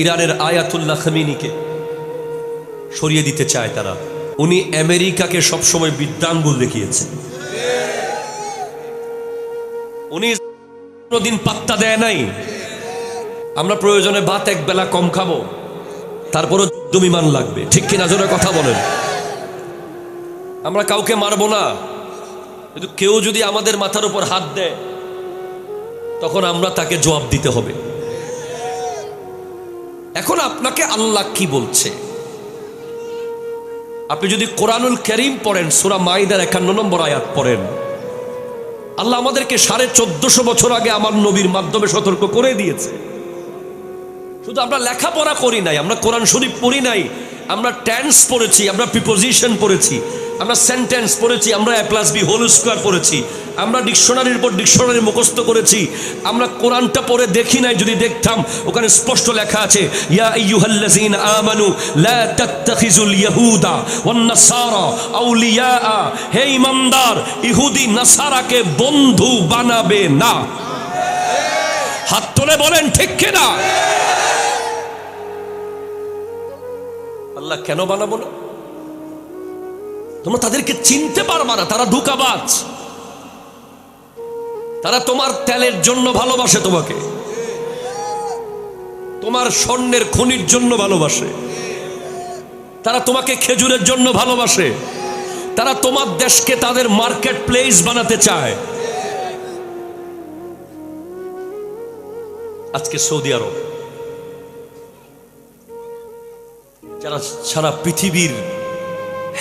ইরানের আয়াতুল্লাহ খামেনিকে সরিয়ে দিতে চায় তারা। উনি আমেরিকাকে সবসময় বিদ্যাঙ্গুল দেখিয়েছে। উনি কোনদিন পাত্তা দেয় নাই। আমরা প্রয়োজনে ভাত এক বেলা কম খাবো, তারপরও যুদ্ধ বিমান লাগবে, ঠিক কিনা জোরে কথা বলেন। আমরা কাউকে মারবো না, কিন্তু কেউ যদি আমাদের মাথার উপর হাত দেয় তখন আমরা তাকে জবাব দিতে হবে। এখন আপনাকে আল্লাহ কি বলছে? আপনি যদি কোরআনুল কারীম পড়েন, সূরা মাইদার 51 নম্বর আয়াত পড়েন, আল্লাহ আমাদেরকে 1450 বছর আগে আমার নবীর মাধ্যমে সতর্ক করে দিয়েছে। শুধু আমরা লেখাপড়া করি নাই, আমরা কোরআন শরীফ পড়ি নাই, আমরা টেন্স পড়েছি, আমরা প্রিপোজিশন পড়েছি, আমরা সেন্টেন্স পড়েছি, আমরা a+b² পড়েছি, আমরা ডিকশনারির উপর ডিকশনারি মুখস্থ করেছি। আমরা কোরআনটা পড়ে দেখি নাই, যদি দেখতাম ওখানে স্পষ্ট লেখা আছে, ইয়া আইয়ুহাল্লাযীনা আমানু লা তাত্তাখিযুল ইয়াহুদা ওয়ান নাসারা আউলিয়া, হে ঈমানদার, ইহুদি নাসারাকে বন্ধু বানাবে না। হাত তুলে বলেন ঠিক কিনা? আল্লাহ কেন বানাবো না? তোমরা তাদেরকে চিনতে পারবা না, তারা ধোঁকাবাজ। তারা তোমার তেলের জন্য ভালোবাসে তোমাকে, তোমার স্বর্ণের খনির জন্য ভালোবাসে, তারা তোমাকে খেজুরের জন্য ভালোবাসে, তারা তোমার দেশকে তাদের মার্কেট প্লেস বানাতে চায়। আজকে সৌদি আরব, যারা সারা পৃথিবীর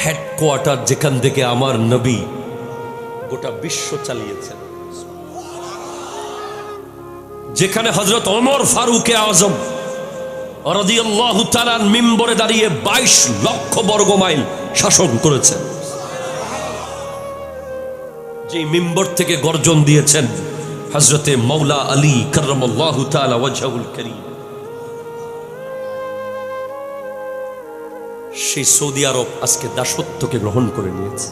হেডকোয়ার্টার, যেখান থেকে আমার নবী গোটা বিশ্ব চালিয়েছেন, যেখানে হযরত ওমর ফারুক আযম রাদিয়াল্লাহু তাআলা মিম্বরে দাঁড়িয়ে 22 লক্ষ বর্গ মাইল শাসন করেছেন, যে মিম্বর থেকে গর্জন দিয়েছেন হযরতে মাওলা আলী কাররামাল্লাহু তাআলা ওয়াজহুল কারীম, সেই সৌদি আরব আজকে দাসত্বকে গ্রহণ করে নিয়েছে।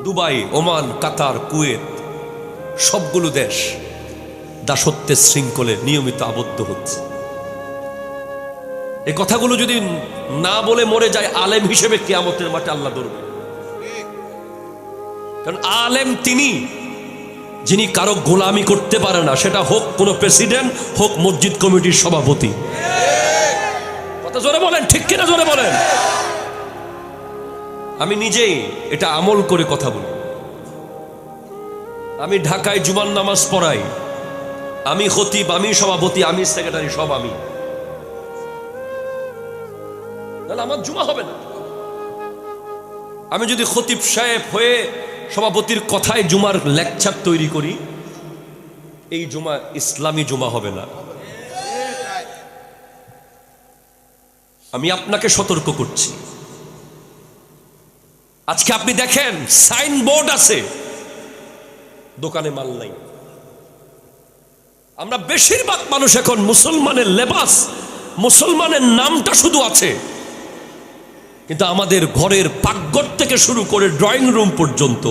দুবাই, ওমান, কাতার, কুয়েত, সবগুলো দেশ দাসত্বের শৃঙ্খলে নিয়মিত আবদ্ধ হচ্ছে। এই কথাগুলো যদি না বলে মরে যায়, আলেম হিসেবে কিয়ামতের মাঠে আল্লাহ ধরবে। কারণ আলেম তিনি যিনি কারো গোলামি করতে পারে না, সেটা হোক কোনো প্রেসিডেন্ট, হোক মসজিদ কমিটির সভাপতি। কথা জোরে বলেন ঠিক কিনা, জোরে বলেন। আমি নিজেই এটা আমল করে কথা বলি। আমি ঢাকায় জুমার নামাজ পড়াই, আমি খতিব, আমি সভাপতি, আমি সেক্রেটারি, সব আমি। তাহলে আমার জুমা হবে না। আমি যদি খতিব সাহেব হয়ে সভাপতির কথায় জুমার লেকচার তৈরি করি, এই জুমা ইসলামী জুমা হবে না। আমি আপনাকে সতর্ক করছি। আজকে আপনি দেখেন সাইনবোর্ড আছে, দোকানে মাল নাই। আমরা বেশিরভাগ মানুষ এখন মুসলমানের লেবাস, মুসলমানের নামটা শুধু আছে, কিন্তু আমাদের ঘরের পাকঘর থেকে শুরু করে ড্রয়িং রুম পর্যন্ত,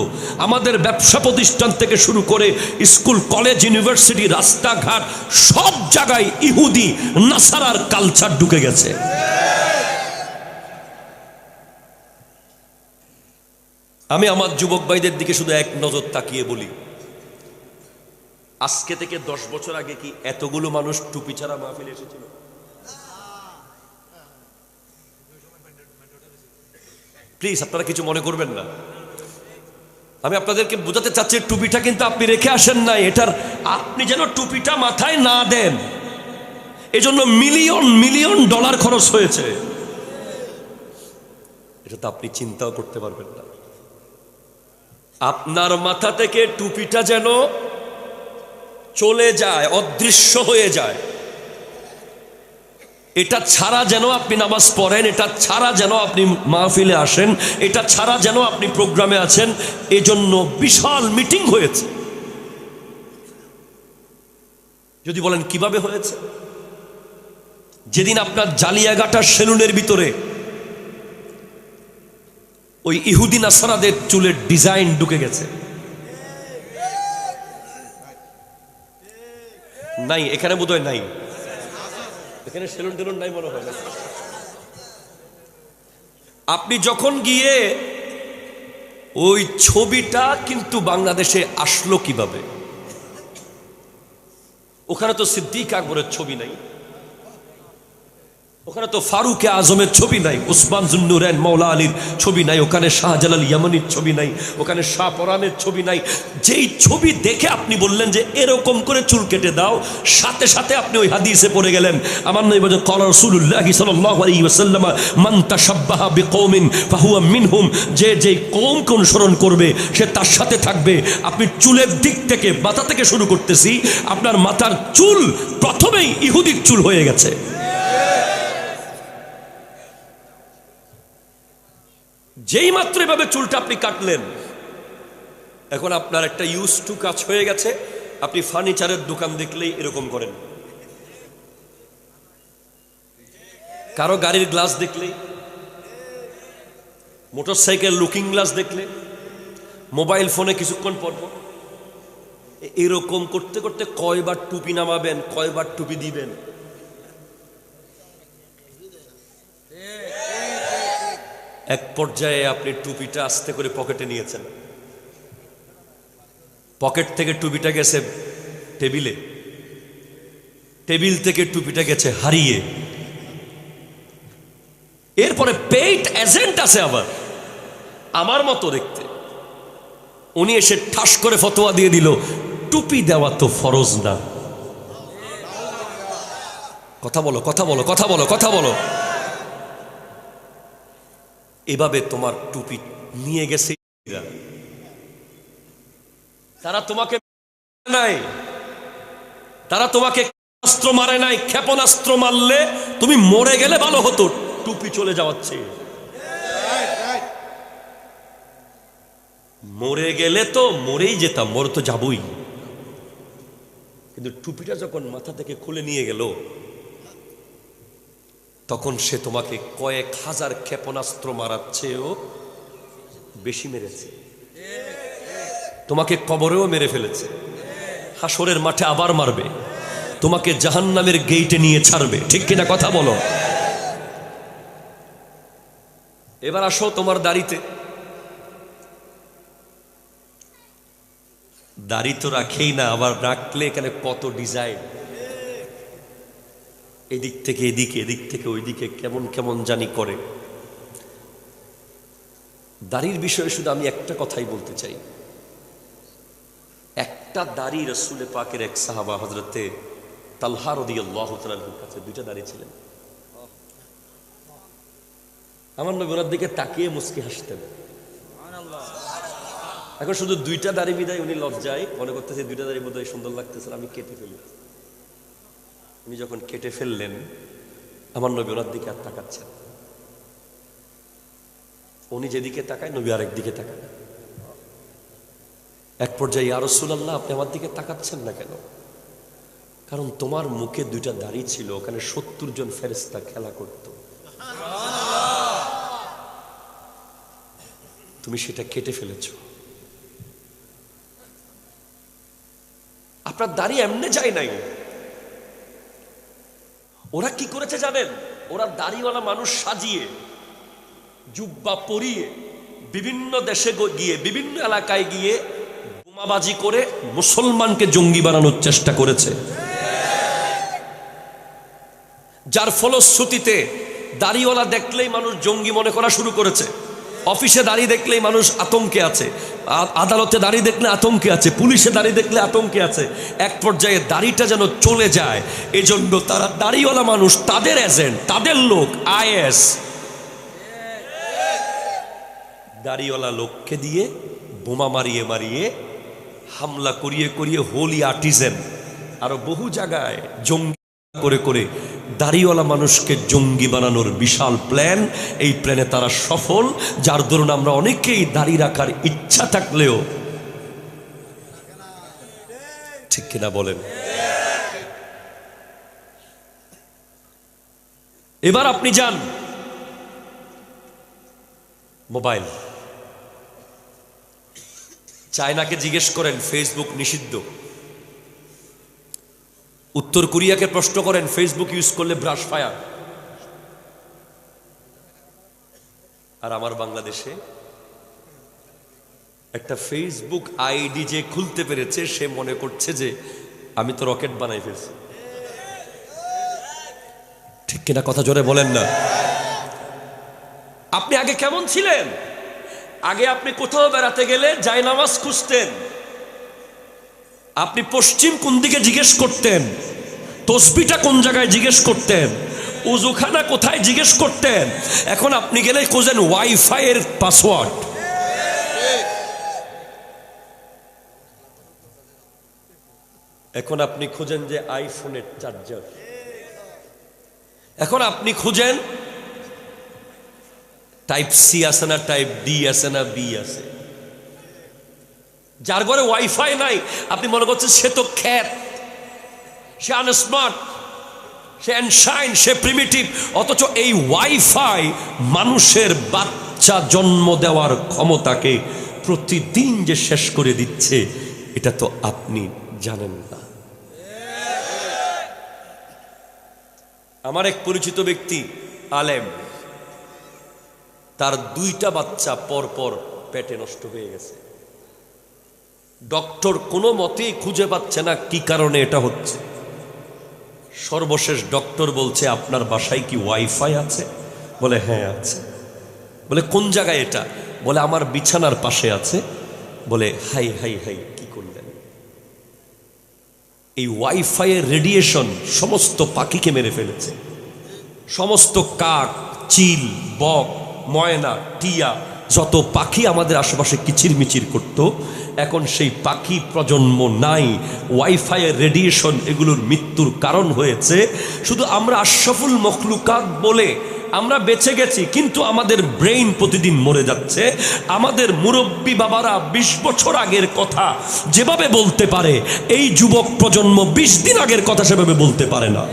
আমাদের ব্যবসা প্রতিষ্ঠান থেকে শুরু করে স্কুল, কলেজ, ইউনিভার্সিটি, রাস্তাঘাট, সব জায়গায় ইহুদি নাসারার কালচার ঢুকে গেছে। আমি আমার যুবক ভাইদের দিকে শুধু এক নজর তাকিয়ে বলি, আজকে থেকে 10 বছর আগে কি এতগুলো মানুষ টুপি ছাড়া মাহফিলে এসেছিল? প্লিজ আপনারা কিছু মনে করবেন না। আমি আপনাদেরকে বোঝাতে চাচ্ছি, টুপিটা কিন্তু আপনি রেখে আসেন নাই, এটার আপনি যেন টুপিটা মাথায় না দেন, এজন্য মিলিয়ন মিলিয়ন ডলার খরচ হয়েছে। এটা তো আপনি চিন্তাও করতে পারবেন না। আপনার মাথা থেকে টুপিটা যেন চলে যায়, অদৃশ্য হয়ে যায়, এটা ছাড়া যেন আপনি নামাজ পড়েন, এটা ছাড়া যেন আপনি মাহফিলে আসেন, এটা ছাড়া যেন আপনি প্রোগ্রামে আছেন, এজন্য বিশাল মিটিং হয়েছে। যদি বলেন কিভাবে হয়েছে, যেদিন আপনার জালিয়াঘাটা সেলুনের ভিতরে ওই ইহুদি নাসারাদের চুলের ডিজাইন ঢুকে গেছে, নাই এখানে বোধহয় নাই, এখানে সেলুন টেলুন নাই মনে হয় না। আপনি যখন গিয়ে ওই ছবিটা কিন্তু বাংলাদেশে আসলো কিভাবে? ওখানে তো সিদ্দিক আকবরের ছবি নাই, ওখানে তো ফারুক আজমের ছবি নাই, উসমান জুন্নুরাইন মাওলা আলীর ছবি নাই, ওখানে শাহজালাল ইয়ামানির ছবি নাই, ওখানে শাহ পরানের ছবি নাই। যেই ছবি দেখে আপনি বললেন যে এরকম করে চুল কেটে দাও, সাথে সাথে আপনি ওই হাদিসে পড়ে গেলেন। আমার নবী বলেন ক্বালা রাসূলুল্লাহ সাল্লাল্লাহু আলাইহি ওয়াসাল্লাম মান তাশাব্বাহা বিকওমিন ফাহুয়া মিনহুম, যে যেই কওমকে অনুসরণ করবে সে তার সাথে থাকবে। আপনি চুলের দিক থেকে, মাথা থেকে শুরু করতেছি, আপনার মাথার চুল প্রথমেই ইহুদির চুল হয়ে গেছে। যেই মাত্র এভাবে চুলটা আপনি কাটলেন, এখন আপনার একটা ইউজ টু কাজ হয়ে গেছে। আপনি ফার্নিচারের দোকান দেখলেই এরকম করেন, কারো গাড়ির গ্লাস দেখলেই, মোটরসাইকেল লুকিং গ্লাস দেখলে, মোবাইল ফোনে কিছুক্ষণ পর পর এরকম করতে করতে কয়বার টুপি নামাবেন, কয়বার টুপি দিবেন। এক পর্যায়ে আপনি টুপিটা আস্তে করে পকেটে নিয়েছেন, পকেট থেকে টুপিটা গেছে টেবিলে, টেবিল থেকে টুপিটা গেছে হারিয়ে। এরপরে পেইড এজেন্ট আছে আবার আমার মতো দেখতে, উনি এসে ঠাস করে ফতোয়া দিয়ে দিল টুপি দেওয়া তো ফরজ না। কথা বলো, কথা বলো, কথা বলো, কথা বলো। এভাবে তোমার টুপি নিয়ে গেছে, তারা তোমাকে নাই, তারা তোমাকে অস্ত্র মারে নাই, ক্ষেপণাস্ত্র মারলে তুমি মরে গেলে ভালো হতো, টুপি চলে যাওয়াচ্ছে। মরে গেলে তো মরেই যেতাম, মরে তো যাবই, কিন্তু টুপিটা যখন মাথা থেকে খুলে নিয়ে গেল, তখন সে তোমাকে কয়েক হাজার ক্ষেপণাস্ত্র মারার চেয়েও বেশি মেরেছে, তোমাকে কবরেও মেরে ফেলেছে, হাসরের মাঠে আবার মারবে, তোমাকে জাহান্নামের গেইটে নিয়ে ছাড়বে। ঠিক কিনা কথা বলো? এবার আসো তোমার দাড়িতে। দাড়ি তো রাখেই না, আবার রাখলে এখানে কত ডিজাইন, এদিক থেকে এদিকে, এদিক থেকে ওইদিকে, কেমন কেমন জানি করে। দাড়ির বিষয়ে শুধু আমি একটা কথাই বলতে চাই, একটা দাড়ি রাসূল পাকের এক সাহাবা হযরতে তালহা রাদিয়াল্লাহু তাআলার কাছে দুইটা দাড়ি ছিলেন। আমার নবী ওনার দিকে তাকিয়ে মুস্কি হাসতেন। এখন শুধু দুইটা দাড়ি বিদায় উনি লজ্জায় মনে করতেছে দুইটা দাড়ি বোধহয় সুন্দর লাগতেছে, আমি কেটে ফেলি। উনি যখন কেটে ফেললেন, আমার নবী ওনার দিকে আর তাকাচ্ছেন, উনি যেদিকে তাকায় নবী আরেক দিকে তাকায়। এক পর্যায়ে ইয়া রাসূলুল্লাহ, আপনি আমার দিকে তাকাচ্ছেন না কেন? কারণ তোমার মুখে দুইটা দাড়ি ছিল, ওখানে 70 জন ফেরেশতা খেলা করত, তুমি সেটা কেটে ফেলেছ। আপনার দাড়ি এমনি যায় নাই। ওরা কি করেছে জানেন? ওরা দাড়িওয়ালা মানুষ সাজিয়ে, জুব্বা পরিয়ে, বিভিন্ন দেশে গিয়ে, বিভিন্ন এলাকায় গিয়ে বোমাবাজি করে মুসলমানকে জঙ্গি বানানোর চেষ্টা করেছে, যার ফলশ্রুতিতে দাড়িওয়ালা দেখলেই মানুষ জঙ্গি মনে করা শুরু করেছে। অফিসে দাড়ি দেখলেই মানুষ আতঙ্কে আছে, আদালতে দাড়ি দেখলে আতঙ্কে আছে, পুলিশে দাড়ি দেখলে আতঙ্কে আছে। এক পর্যায়ে দাড়িটা যেন চলে যায়, এজন্য তারা দাড়িওয়ালা মানুষ, তাদের এজেন্ট, তাদের লোক, আইএস, দাড়িওয়ালা লোককে দিয়ে বোমা মারিয়ে মারিয়ে, হামলা করিয়ে করিয়ে, হোলি আর্টিজেন আরো বহু জায়গায় জঙ্গি করে করে দাড়িওয়ালা মানুষকে জঙ্গি বানানোর বিশাল প্ল্যান। এই প্ল্যানে তারা সফল, যার দরুন আমরা অনেকেই দাড়ি রাখার ইচ্ছা থাকলেও, ঠিক কিনা বলেন? এবার আপনি যান মোবাইল, চায়নাকে জিজ্ঞেস করেন ফেসবুক নিষিদ্ধ, উত্তর কোরিয়াকে প্রশ্ন করেন ফেসবুক ইউজ করলে ব্রাশ ফায়ার, আর আমার বাংলাদেশে একটা ফেসবুক আইডি যে খুলতে পেরেছে সে মনে করছে যে আমি তো রকেট বানাই ফেলছি। ঠিক কিনা কথা জোরে বলেন না। আপনি আগে কেমন ছিলেন? আগে আপনি কোথাও বেড়াতে গেলে জায়নামাজ খুঁজতেন, আপনি পশ্চিম কোন দিকে জিজ্ঞেস করতেন, তসবিটা কোন জায়গায় জিজ্ঞেস করতেন, উজুখানা কোথায় জিজ্ঞেস করতেন। এখন আপনি গেলে খোঁজেন ওয়াইফাই এর পাসওয়ার্ড। এখন আপনি খুঁজেন যে আইফোনের চার্জার। এখন আপনি খুঁজেন টাইপ সি আছে না টাইপ ডি আছে না বি আছে। যার ঘরে ওয়াইফাই নাই আপনি মনে করছেন সে তো খ্যাত, সে আনস্মার্ট, সে অ্যানশাইন, সে প্রিমিটিভ। অথচ এই ওয়াইফাই মানুষের বাচ্চা জন্ম দেওয়ার ক্ষমতাকে প্রতিদিন যে শেষ করে দিচ্ছে এটা তো আপনি জানেন না। আমার এক পরিচিত ব্যক্তি আলেম, তার 2টা বাচ্চা পরপর পেটে নষ্ট হয়ে গেছে। ডক্টর কোনো মতেই খুঁজে পাচ্ছে না কি কারণে এটা হচ্ছে। সর্বশেষ ডক্টর বলছে আপনার বাসায় কি ওয়াইফাই আছে? বলে হ্যাঁ আছে। বলে কোন জায়গায় এটা? বলে আমার বিছানার পাশে আছে। বলে হাই হাই হাই, কি করলেন? এই ওয়াইফাই এর রেডিয়েশন সমস্ত পাখিকে মেরে ফেলেছে। সমস্ত কাক, চিল, বক, ময়না, টিয়া, যত পাখি আমাদের আশেপাশে কিচিরমিচির করত, এখন সেই পাখি প্রজন্ম নাই। ওয়াইফাই এর রেডিয়েশন এগুলোর মৃত্যুর কারণ হয়েছে। শুধু আমরা আশরাফুল মখলুকাত বলে আমরা বেঁচে গেছি, কিন্তু আমাদের ব্রেইন প্রতিদিন মরে যাচ্ছে। আমাদের মুরব্বী বাবারা 20 বছর আগের কথা যেভাবে বলতে পারে, এই যুবক প্রজন্ম 20 দিন আগের কথা সেভাবে বলতে পারে না।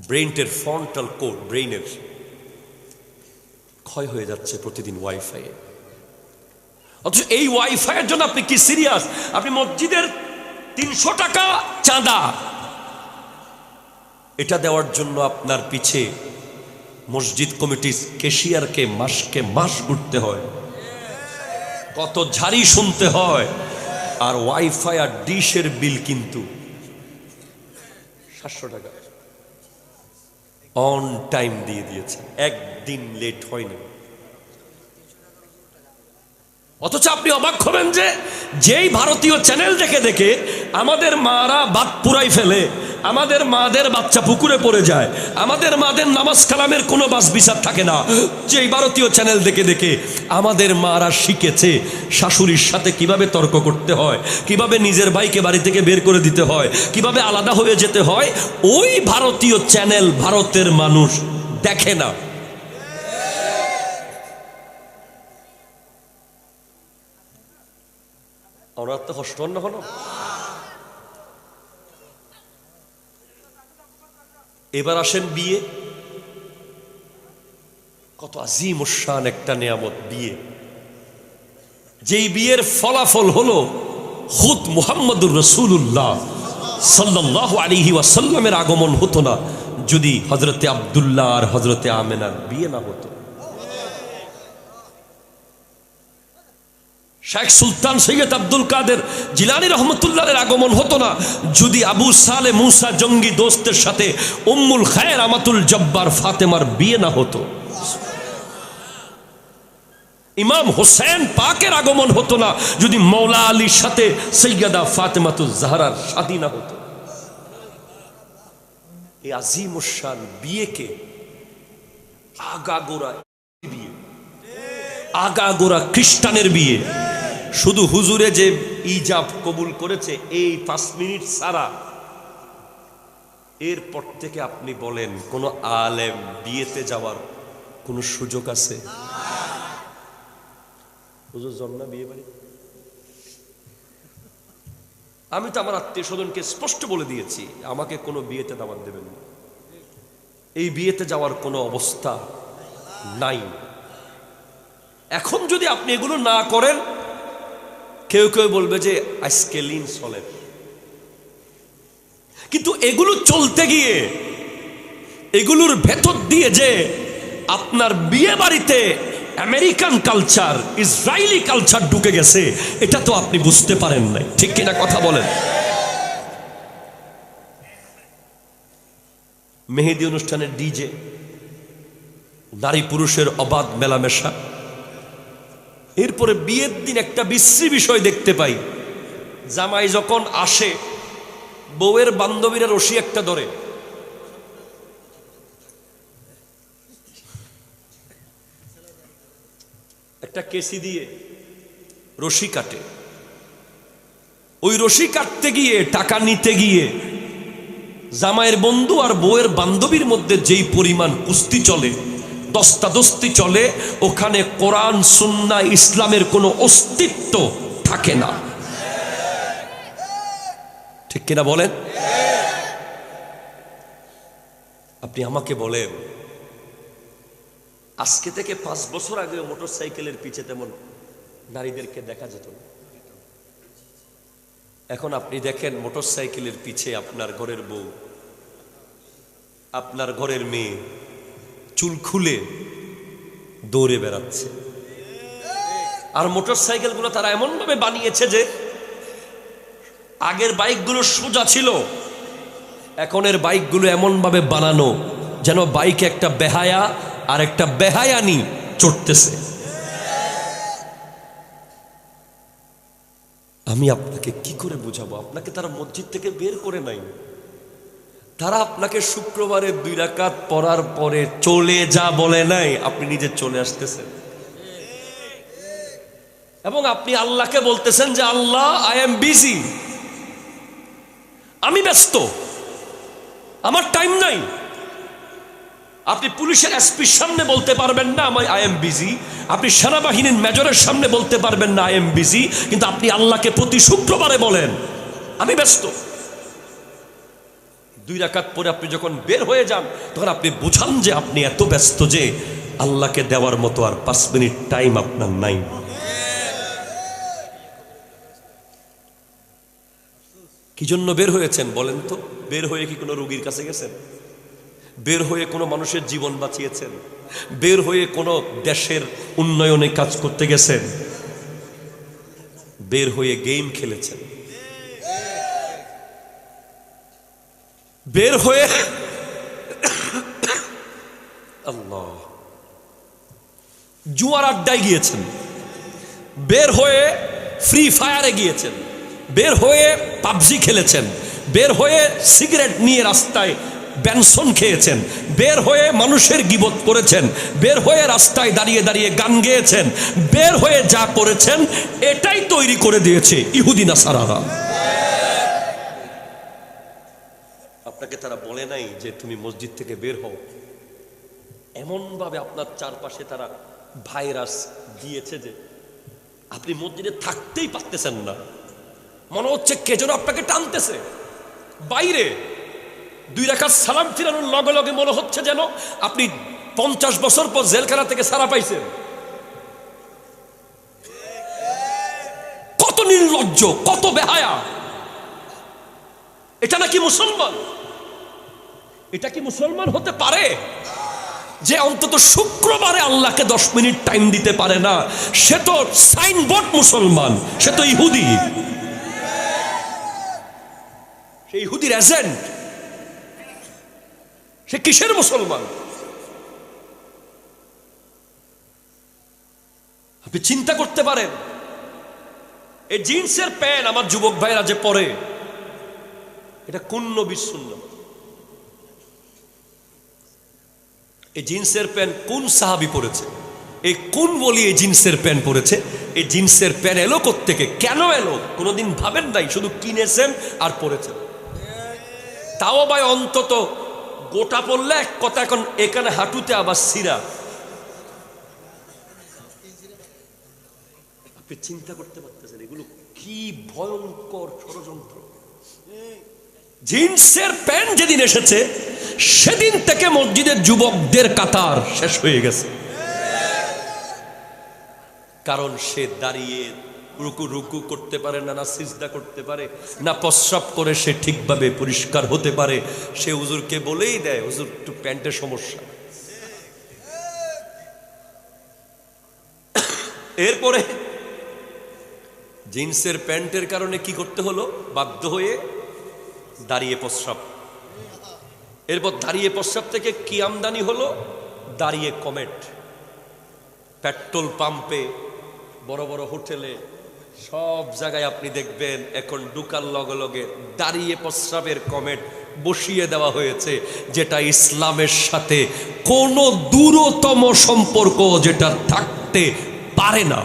ব্রেইনের ফ্রন্টাল কোড, ব্রেইনের ক্ষয় হয়ে যাচ্ছে প্রতিদিন ওয়াইফাই। অথচ এই ওয়াইফাই এর জন্য আপনি কি সিরিয়াস? আপনি মসজিদের 300 টাকা চাঁদা, এটা দেওয়ার জন্য আপনার পিছে মসজিদ কমিটির ক্যাশিয়ারকে মাসকে মাস ঘুরতে হয়, কত ঝাড়ি শুনতে হয়। আর ওয়াইফাই আর ডিশের বিল কিন্তু 700 টাকা অন টাইম দিয়ে দিয়েছে, একদিন লেট হয়নি। অথচ আপনি অবাক হবেন যে যেই ভারতীয় চ্যানেল দেখে দেখে আমাদের মারা বাত পুরাই ফেলে, আমাদের মাদের বাচ্চা পুকুরে পড়ে যায়, আমাদের মাদের নামাজ কালামের কোনো বাস বিচার থাকে না। যেই ভারতীয় চ্যানেল দেখে দেখে আমাদের মারা শিখেছে শাশুড়ির সাথে কিভাবে তর্ক করতে হয়, কিভাবে নিজের ভাইকে বাড়ি থেকে বের করে দিতে হয়, কিভাবে আলাদা হয়ে যেতে হয়, ওই ভারতীয় চ্যানেল ভারতের মানুষ দেখে না। ওনার তো কষ্ট না হলো। এবার আসেন বিয়ে। কত আজিম শান একটা নিয়ামত বিয়ে, যেই বিয়ের ফলাফল হলো খুদ মুহাম্মদুর রাসূলুল্লাহ সাল্লাল্লাহু আলাইহি ওয়াসাল্লামের আগমন হতো না যদি হযরতে আব্দুল্লাহ আর হযরতে আমেনার বিয়ে না হতো। শেখ সুলতান সৈয়দ আব্দুল কাদের জিলানী রহমতুল্লাহের আগমন হতো না যদি আবু সালে মুসা জঙ্গি দোস্তের সাথে উম্মুল খায়ের আমাতুল জব্বার ফাতেমার বিয়ে না হতো। ইমাম হোসেন পাকের আগমন হতো না যদি মৌলা আলীর সাথে সৈয়দা ফাতেমাতুজ জাহরার শাদী না হতো। এই আজিম শান বিয়েকে আগাগোড়া বিয়ে, আগাগোড়া খ্রিস্টানের বিয়ে। শুধু হুজুরে যে ইজাব কবুল করেছে এই 5 মিনিট ছাড়া, এরপর থেকে আপনি বলেন কোন আলেম বিয়েতে যাওয়ার কোন সুযোগ আছে? হুজুর জন্না বিয়ে বাড়ি। আমি তো আমার আত্মীয় স্বজনকে স্পষ্ট বলে দিয়েছি আমাকে কোনো বিয়েতে দাওয়াত দেবেন না, এই বিয়েতে যাওয়ার কোনো অবস্থা নাই। এখন যদি আপনি এগুলো না করেন কেউ কেউ বলবে যে আজকে লিন চলে, কিন্তু এগুলো চলতে গিয়ে এগুলোর ভেতর দিয়ে যে আপনার বিয়ে বাড়িতে আমেরিকান কালচার, ইসরায়েলি কালচার ঢুকে গেছে, এটা তো আপনি বুঝতে পারেন নাই। ঠিক কিনা কথা বলেন? মেহেদি অনুষ্ঠানের ডিজে, নারী পুরুষের অবাধ মেলামেশা। এরপরে বিয়ের দিন একটা বিশ্রী বিষয় দেখতে পাই, জামাই যখন আসে বউয়ের বান্ধবীরা রশি একটা ধরে, একটা কেসি দিয়ে রশি কাটে। ওই রশি কাটতে গিয়ে, টাকা নিতে গিয়ে জামাইয়ের বন্ধু আর বউয়ের বান্ধবীর মধ্যে যেই পরিমাণ কুস্তি চলে, দস্তাদস্তি চলে, ওখানে কোরআন সুন্নাহ ইসলামের কোনো অস্তিত্ব থাকে না। ঠিক কিনা বলেন? আপনি আমাকে বলেন, আজকে থেকে 5 বছর আগে মোটর সাইকেলের পিছে তেমন নারীদেরকে দেখা যেত না। এখন আপনি দেখেন মোটর সাইকেলের পিছে আপনার ঘরের বউ, আপনার ঘরের মেয়ে চুল খুলে দৌড়ে বেড়াচ্ছে। আর মোটর সাইকেলগুলো তারা এমন ভাবে বানিয়েছে যে আগের বাইকগুলো সোজা ছিল, এখনের বাইকগুলো এমন ভাবে বানানো যেন বাইকে একটা বেহায়া আর একটা বেহায়ানি চড়তেছে। আমি আপনাকে কি করে বুঝাবো? আপনাকে তারা মসজিদ থেকে বের করে নাই, তারা আপনাকে শুক্রবারে 2 রাকাত পড়ার পরে চলে যা বলে নাই, আপনি নিজে চলে আসতেছেন এবং আপনি আল্লাহকে বলতেছেন যে আল্লাহ, আই এম বিজি, আমি ব্যস্ত, আমার টাইম নাই। আপনি পুলিশের এসপির সামনে বলতে পারবেন না আই এম বিজি, আপনি সেনাবাহিনীর মেজরের সামনে বলতে পারবেন না আই এম বিজি, কিন্তু আপনি আল্লাহকে প্রতি শুক্রবারে বলেন আমি ব্যস্ত। 2 রাকাত পরে আপনি যখন বের হয়ে যান, তখন আপনি বুঝান যে আপনি এত ব্যস্ত যে আল্লাহকে দেওয়ার মতো আর 5 মিনিট টাইম আপনার নাই। কি জন্য বের হয়েছেন বলেন তো? বের হয়ে কি কোনো রোগীর কাছে গেছেন? বের হয়ে কোনো মানুষের জীবন বাঁচিয়েছেন? বের হয়ে কোনো দেশের উন্নয়নে কাজ করতে গেছেন? বের হয়ে গেম খেলেছেন, বের হয়ে আল্লাহ জুয়ার আড্ডায় গিয়েছেন, বের হয়ে ফ্রি ফায়ারে গিয়েছেন, বের হয়ে পাবজি খেলেছেন, বের হয়ে সিগারেট নিয়ে রাস্তায় বেনসন খেয়েছেন, বের হয়ে মানুষের গীবত করেছেন, বের হয়ে রাস্তায় দাঁড়িয়ে দাঁড়িয়ে গান গেয়েছেন, বের হয়ে যা করেছেন এটাই তৈরি করে দিয়েছে ইহুদি নাসারারা। আপনাকে তারা বলে নাই যে তুমি মসজিদ থেকে বের হও। এমন ভাবে আপনার চারপাশে তারা ভাইরাস দিয়েছে যে আপনি মসজিদে থাকতেই পারতেছেন না, মনে হচ্ছে কে যেন আপনাকে টানতেছে। বাইরে 2 রাকাত সালাম ফিরানোর লগে লগে মনে হচ্ছে যেন আপনি 50 বছর পর জেলখানা থেকে ছাড়া পাইছেন। কত নির্লজ্জ, কত বেহায়া! এটা নাকি মুসলমান? এটা কি মুসলমান হতে পারে যে অন্তত শুক্রবারে আল্লাহকে 10 মিনিট টাইম দিতে পারে না? সে তো সাইনবোর্ড মুসলমান, সে তো ইহুদি, সে ইহুদির এজেন্ট। সে কিসের মুসলমান? আপনি চিন্তা করতে পারেন, এই জিন্সের প্যান্ট আমার যুবক ভাইরা যে পরে, এটা কোন নবীর সুন্নাত? এই জিন্সের প্যান্ট কোন সাহাবী পরেছে? এই কোন বলি এই জিন্সের প্যান্ট পরেছে? এই জিন্সের প্যান্ট এলো কোত্থেকে, কেন এলো? কোনোদিন ভাবেন নাই, শুধু কিনেছেন আর পরেছেন। তাও ভাই অন্তত গোটা পড়লে এক কথা, এখন এখানে হাঁটুতে আবার সিরা। আপনি চিন্তা করতে পারতেছেন এগুলো কি ভয়ঙ্কর ষড়যন্ত্র। জিন্সের প্যান্ট যেদিন এসেছে সেদিন থেকে মসজিদের যুবকদের কাতার শেষ হয়ে গেছে, কারণ সে দাঁড়িয়ে রুকু রুকু করতে পারে না, না সিজদা করতে পারে, না প্রস্রাব করে সে ঠিকভাবে পরিষ্কার হতে পারে, সে হুজুরকে বলেই দেয় হুজুর একটু প্যান্টের সমস্যা। এরপরে জিন্সের প্যান্টের কারণে কি করতে হলো, বাধ্য হয়ে দাঁড়িয়ে প্রস্রাব। এরপর দাঁড়িয়ে প্রস্রাব থেকে কি আমদানি হলো, দাঁড়িয়ে কমেট। পেট্রোল পাম্পে, বড় বড় হোটেলে, সব জায়গায় আপনি দেখবেন এখন ঢুকার লগে লগে দাঁড়িয়ে প্রস্রাবের কমেট বসিয়ে দেওয়া হয়েছে, যেটা ইসলামের সাথে কোনো দূরতম সম্পর্ক যেটা থাকতে পারে না।